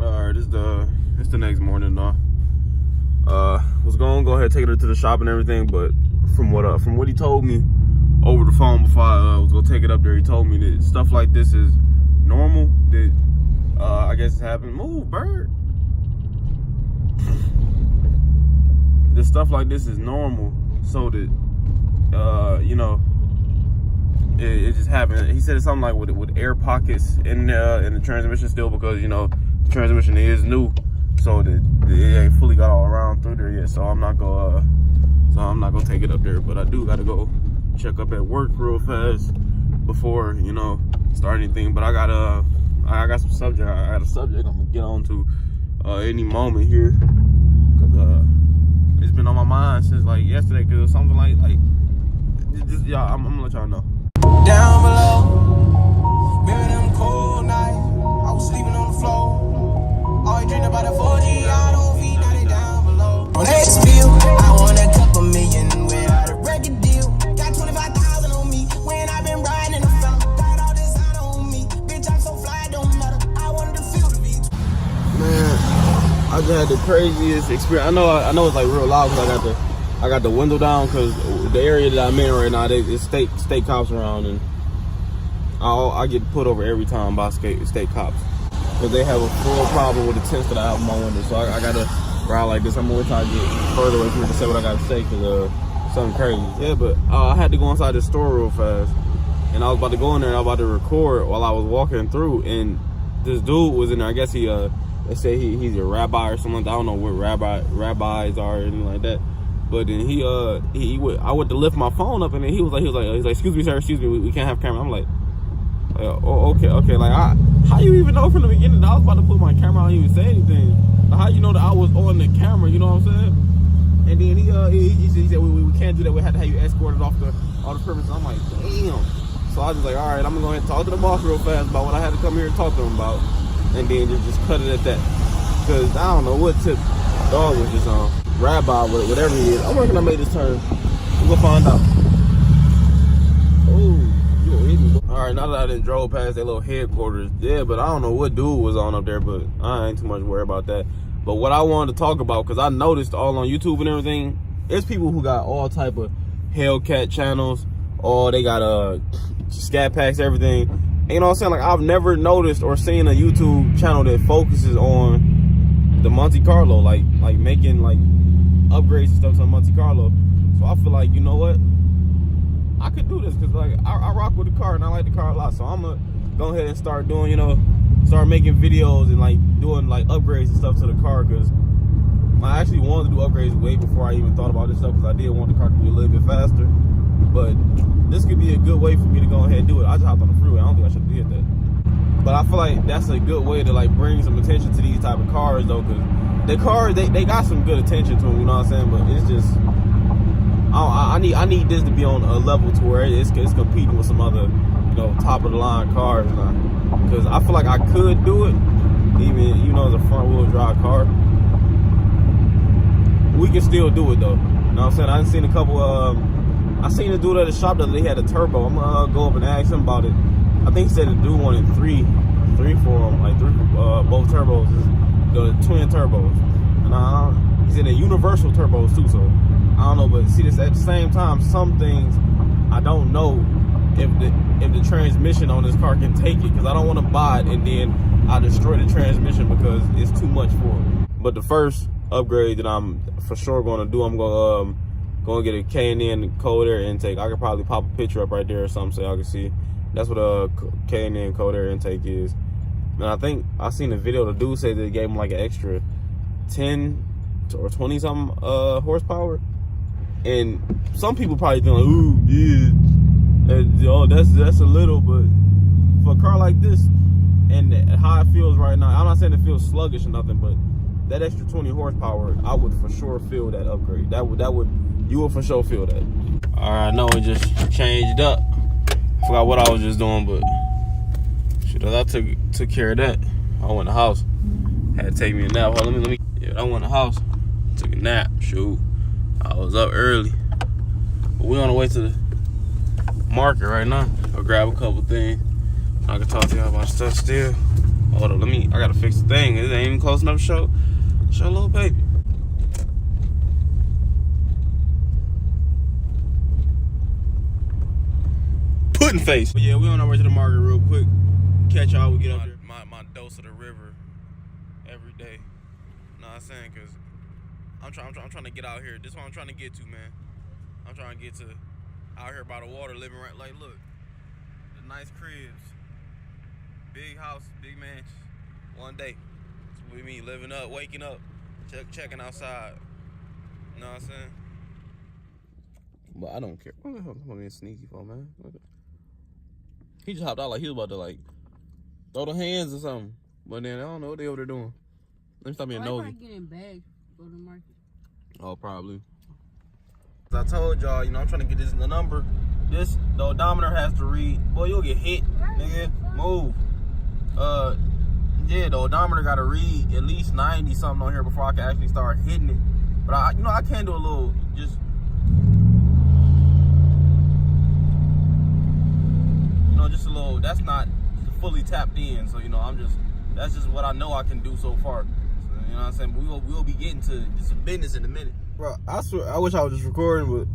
Alright, it's the next morning though. Was gonna go ahead and take her to the shop and everything, but from what he told me over the phone before I was gonna take it up there, he told me that stuff like this is normal. That I guess it's happening. Move, bird. That stuff like this is normal, so that you know, it just happened. He said it's something like with air pockets in the transmission still, because you know the transmission is new, so that it ain't fully got all around through there yet. So I'm not gonna take it up there, but I do gotta go check up at work real fast before, you know, start anything. But I got some subject. I got a subject I'm gonna get on to any moment here, cause it's been on my mind since like yesterday, cause it was something like just y'all. I'm gonna let y'all know. Down below, remember them cold nights, I was sleeping on the floor. Always dreamed about a 4G, I don't feed, now they down below. On next view, I want a couple million without a record deal. Got 25,000 on me, when I've been riding in the fella. Got all this out on me, bitch, I'm so fly, don't matter. I wanted to feel the beat. Man, I just had the craziest experience. I know it's like real loud because I got the window down, because the area that I'm in right now, it's state cops around, and I get put over every time by state cops, because they have a full problem with the tents that I have on my window. So I gotta ride like this. I'm gonna try to get further away from me to say what I gotta say, because something crazy. Yeah, but I had to go inside this store real fast, and I was about to go in there and I was about to record while I was walking through, and this dude was in there. I guess they say he's a rabbi or something. I don't know what rabbis are or anything like that. But then I went to lift my phone up, and then he was like, excuse me, sir, excuse me, we can't have camera. I'm like, oh, okay, like, how you even know from the beginning that I was about to put my camera on and even say anything? Like, how you know that I was on the camera, you know what I'm saying? And then he said, we can't do that, we had to have you escorted off the premises. I'm like, damn. So I was just like, all right, I'm gonna go ahead and talk to the boss real fast about what I had to come here and talk to him about, and then just cut it at that. Because I don't know what tip dog was just on. Rabbi, whatever he is. I'm working on make this turn. We'll find out. Oh, you gonna hit me. Alright, now that I done drove past that little headquarters, yeah, but I don't know what dude was on up there, but I ain't too much worried about that. But what I wanted to talk about, because I noticed all on YouTube and everything, there's people who got all type of Hellcat channels, or they got scat packs, everything. And you know what I'm saying? Like, I've never noticed or seen a YouTube channel that focuses on the Monte Carlo, like making like upgrades and stuff to Monte Carlo. So I feel like, you know what, I could do this, because like I rock with the car and I like the car a lot. So I'm gonna go ahead and start doing, you know, start making videos and like doing like upgrades and stuff to the car, because I actually wanted to do upgrades way before I even thought about this stuff, because I did want the car to be a little bit faster. But this could be a good way for me to go ahead and do it. I just hopped on the freeway. I don't think I should have did that. But I feel like that's a good way to like bring some attention to these type of cars, though, because the cars, they got some good attention to them, you know what I'm saying? But it's just, I need this to be on a level to where it's competing with some other, you know, top of the line cars now. Because I feel like I could do it, even, you know, as a front wheel drive car. We can still do it though. You know what I'm saying? I done seen a couple. I seen a dude at the shop that they had a turbo. I'm gonna go up and ask him about it. I think he said the dude wanted three for him, like both turbos, the twin turbos, and he's in a universal turbos too. So I don't know, but see, this at the same time, some things I don't know if the transmission on this car can take it, because I don't want to buy it and then I destroy the transmission because it's too much for it. But the first upgrade that I'm for sure going to do, I'm going to get a K&N cold air intake. I could probably pop a picture up right there or something so y'all can see. That's what a K&N cold air intake is. And I think I seen a video, the dude said they gave him like an extra 10 or 20 something horsepower. And some people probably think like, ooh, yeah, that's a little, but for a car like this and how it feels right now, I'm not saying it feels sluggish or nothing, but that extra 20 horsepower, I would for sure feel that upgrade. You would for sure feel that. All right, I know it just changed up. Forgot what I was just doing, but shit, I took care of that. I went to the house. Had to take me a nap. Hold on, let me. Yeah, I went to the house. Took a nap. Shoot, I was up early. But we on the way to the market right now. Go grab a couple things. I can talk to y'all about stuff still. Hold on, I gotta fix the thing. It ain't even close enough to show little baby. Pudding face. But yeah, we on our way to the market real quick. Catch y'all, we get up there. My dose of the river every day. You know what I'm saying? Cause I'm trying to get out here. This is what I'm trying to get to, man. I'm trying to get to out here by the water, living right. Like, look, the nice cribs, big house, big mansion. One day, that's what we mean. Living up, waking up, checking outside. You know what I'm saying? But I don't care. What the hell am I being sneaky for, man? He just hopped out like he was about to like throw the hands or something. But then I don't know what they over there doing. Let me stop being nosy. Probably getting bags, go to the market. Oh, probably. As I told y'all, you know, I'm trying to get the number. The odometer has to read. Boy, you'll get hit, nigga. Move. Yeah, the odometer got to read at least 90 something on here before I can actually start hitting it. But I can do a little just. Just a little, that's not fully tapped in, so you know, that's just what I know I can do so far. So, you know what I'm saying? But we'll be getting to some business in a minute. Bro, I swear, I wish I was just recording, but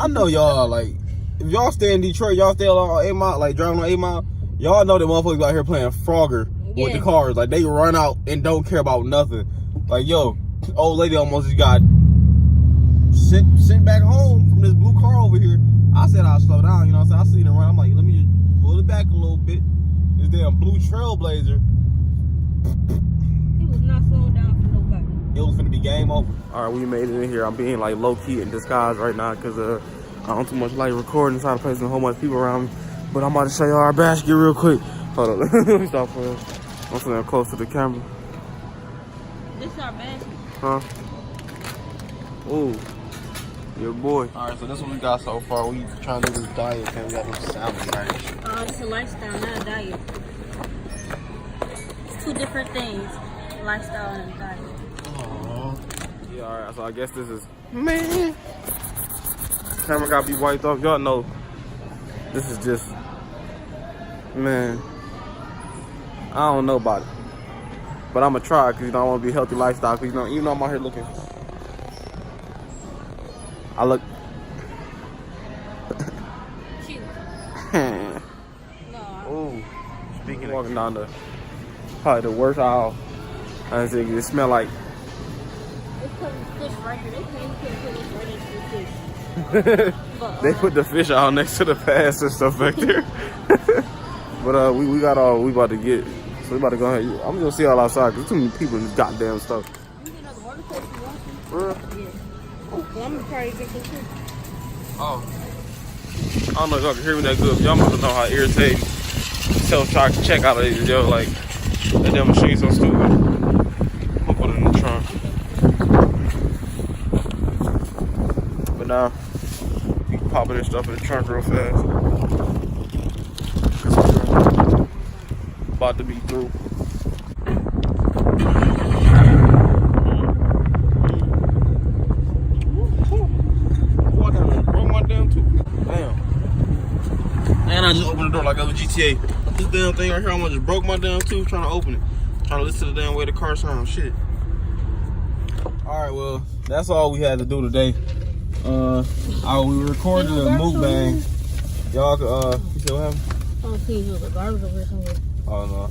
I know y'all, like, if y'all stay in Detroit, y'all stay on 8 Mile, like driving on 8 Mile, y'all know that motherfuckers out here playing Frogger with the cars. Like, they run out and don't care about nothing. Like, yo, old lady almost just got sent back home from this blue car over here. I said I'll slow down, you know what I'm saying? I seen her run. I'm like, let me just pull it back a little bit. This damn blue Trailblazer. He was not slowing down for nobody. It was finna be game over. All right, we made it in here. I'm being like low key in disguise right now because I don't too much like recording inside the place and a whole bunch of people around me. But I'm about to show y'all our basket real quick. Hold on, let me stop playing. I'm sitting close to the camera. This is our basket. Huh? Ooh. Your boy. Alright, so this is what we got so far. We trying to do this diet and we got no salad, right? It's a lifestyle, not a diet. It's two different things. Lifestyle and a diet. Aww. Yeah, alright, so I guess this is man. Camera gotta be wiped off. Y'all know this is just man. I don't know about it. But I'ma try because you know I wanna be a healthy lifestyle because you know I'm out here looking. I look cute. No. Ooh. Speaking of walking down probably the worst aisle. I think it smell like They put fish right here. They can't put this right into the fish. But, they put the fish out next to the pass and stuff back there. But we got all we about to get. So we about to go ahead. I'm just gonna see all outside because too many people in this goddamn stuff. You get another water coaster you want to? For real? Yeah. Well, I'm gonna try to drink this too. Oh. I don't know if y'all can hear me that good, but y'all must know how irritating self-checkout is, yo. Like, that damn machine's so stupid. I'm gonna put it in the trunk. But now, you can pop this stuff in the trunk real fast. About to be through. And I just opened the door like I was GTA. This damn thing right here, I almost just broke my damn tooth trying to open it. Trying to listen to the damn way the car sounds. Shit. Alright, well, that's all we had to do today. We recorded a mukbang. Y'all could, you said what happened? Oh, please, there's a garbage over here somewhere. Oh, no.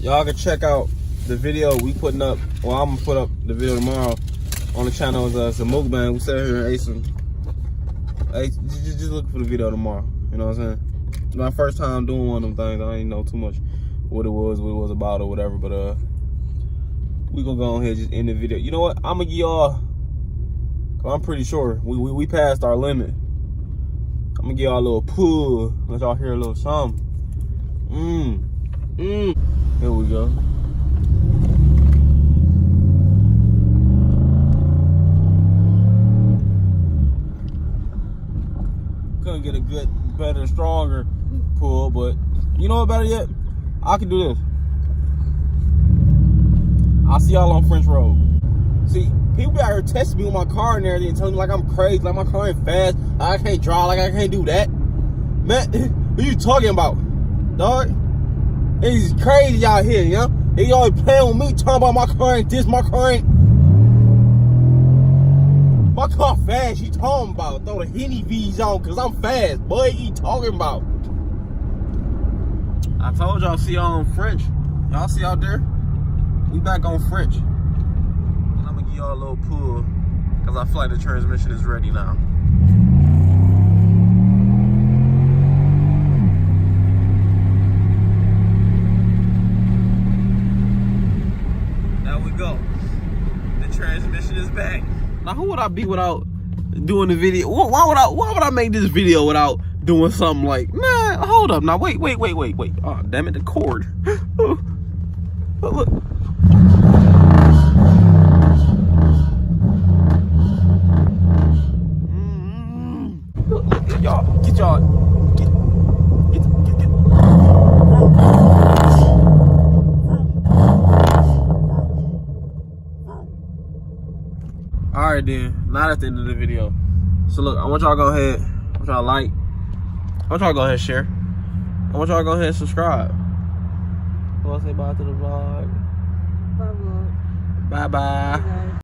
Y'all can check out the video we putting up. Well, I'm gonna put up the video tomorrow on the channel. It's a mukbang. We sat here and ate some. Just look for the video tomorrow. You know what I'm saying? It's my first time doing one of them things. I didn't know too much what it was about, or whatever. But we gonna go ahead and just end the video. You know what? I'm gonna give y'all. I'm pretty sure we passed our limit. I'm gonna give y'all a little pull. Let y'all hear a little something. Here we go. Couldn't get a good, better, stronger pull, but you know what, better yet? I can do this. I'll see y'all on French Road. See, people out here testing me with my car and everything, telling me like I'm crazy, like my car ain't fast, like I can't drive, like I can't do that. Man, who you talking about, dog? It's crazy out here, you know? They always playing with me, talking about my car ain't this, my car ain't. My car fast, he talking about. Throw the Henny V's on, cause I'm fast. Boy, he talking about. I told y'all, see y'all on French. Y'all see out there? We back on French. And I'm gonna give y'all a little pull, cause I feel like the transmission is ready now. There we go. The transmission is back. Now, who would I be without doing the video? Why would I make this video without doing something like, man, hold up. Now, wait. Oh, damn it, the cord. Look. Look, y'all, get y'all. Get. Alright then, now that's the end of the video. So look, I want y'all to go ahead, I want y'all to like, I want y'all to go ahead and share. I want y'all to go ahead and subscribe. I want to say bye to the vlog. Bye, vlog. Bye-bye. Bye, guys.